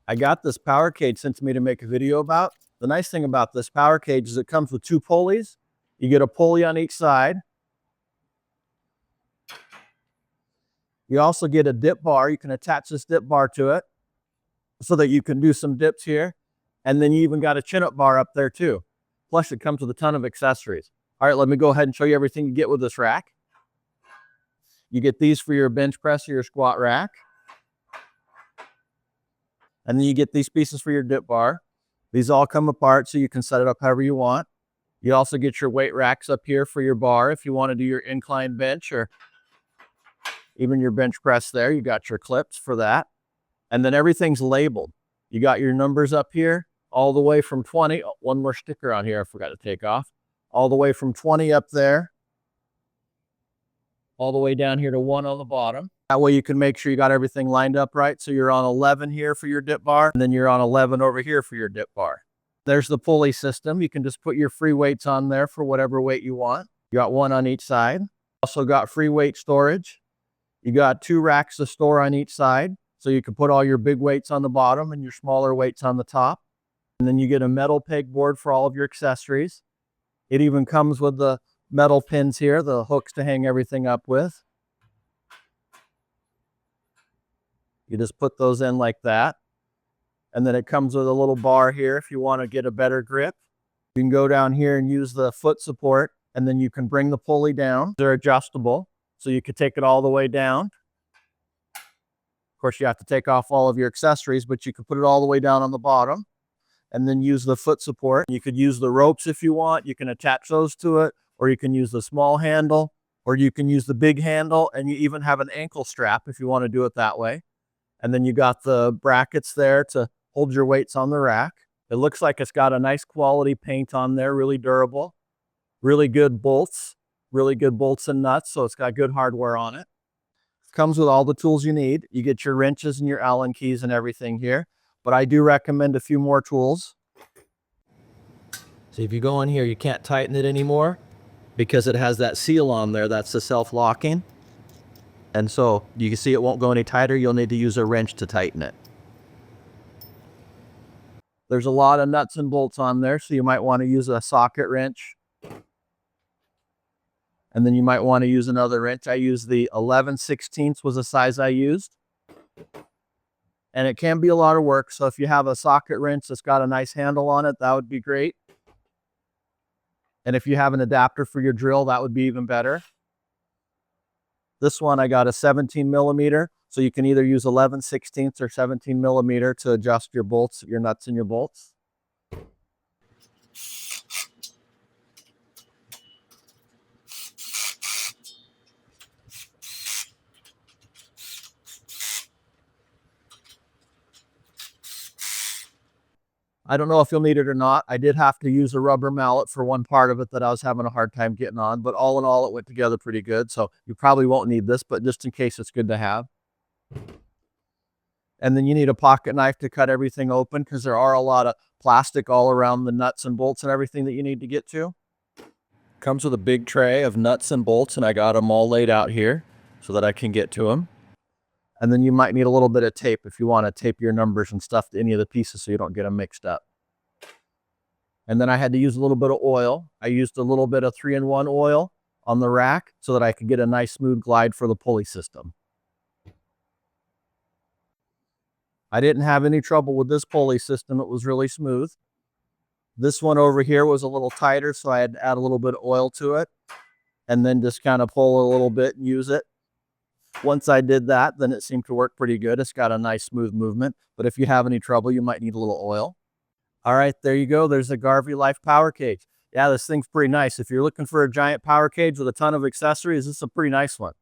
I got this power cage sent to me to make a video about. The nice thing about this power cage is it comes with 2 pulleys. You get a pulley on each side. You also get a dip bar. You can attach this dip bar to it so that you can do some dips here. And then you even got a chin-up bar up there too. Plus it comes with a ton of accessories. All right, let me go ahead and show you everything you get with this rack. You get these for your bench press or your squat rack. And then you get these pieces for your dip bar. These all come apart so you can set it up however you want. You also get your weight racks up here for your bar if you want to do your incline bench or even your bench press there. You got your clips for that. And then everything's labeled. You got your numbers up here all the way from 20. Oh, one more sticker on here I forgot to take off. All the way from 20 up there, all the way down here to 1 on the bottom. That way you can make sure you got everything lined up right. So you're on 11 here for your dip bar, and then you're on 11 over here for your dip bar. There's the pulley system. You can just put your free weights on there for whatever weight you want. You got 1 on each side. Also got free weight storage. You got 2 racks to store on each side. So you can put all your big weights on the bottom and your smaller weights on the top. And then you get a metal pegboard for all of your accessories. It even comes with the metal pins here, the hooks to hang everything up with. You just put those in like that. And then it comes with a little bar here if you want to get a better grip. You can go down here and use the foot support, and then you can bring the pulley down. They're adjustable, so you could take it all the way down. Of course, you have to take off all of your accessories, but you can put it all the way down on the bottom and then use the foot support. You could use the ropes if you want. You can attach those to it, or you can use the small handle, or you can use the big handle, and you even have an ankle strap if you want to do it that way. And then you got the brackets there to hold your weights on the rack. It looks like it's got a nice quality paint on there, really durable, really good bolts and nuts, so it's got good hardware on it. Comes with all the tools you need. You get your wrenches and your Allen keys and everything here, but I do recommend a few more tools. See, if you go in here, you can't tighten it anymore because it has that seal on there. That's the self-locking. And so you can see it won't go any tighter. You'll need to use a wrench to tighten it. There's a lot of nuts and bolts on there, so you might want to use a socket wrench. And then you might want to use another wrench. I used the 11/16 was the size I used. And it can be a lot of work. So if you have a socket wrench that's got a nice handle on it, that would be great. And if you have an adapter for your drill, that would be even better. This one, I got a 17 millimeter. So you can either use 11/16 or 17 millimeter to adjust your bolts, your nuts and your bolts. I don't know if you'll need it or not. I did have to use a rubber mallet for one part of it that I was having a hard time getting on, but all in all, it went together pretty good. So you probably won't need this, but just in case, it's good to have. And then you need a pocket knife to cut everything open because there are a lot of plastic all around the nuts and bolts and everything that you need to get to. Comes with a big tray of nuts and bolts, and I got them all laid out here so that I can get to them. And then you might need a little bit of tape if you want to tape your numbers and stuff to any of the pieces so you don't get them mixed up. And then I had to use a little bit of oil. I used a little bit of 3-in-1 oil on the rack so that I could get a nice smooth glide for the pulley system. I didn't have any trouble with this pulley system. It was really smooth. This one over here was a little tighter, so I had to add a little bit of oil to it and then just kind of pull a little bit and use it. Once I did that, then it seemed to work pretty good. It's got a nice smooth movement, but if you have any trouble, you might need a little oil. All right, there you go. There's the GarveeLife power cage. Yeah, this thing's pretty nice. If you're looking for a giant power cage with a ton of accessories, this is a pretty nice one.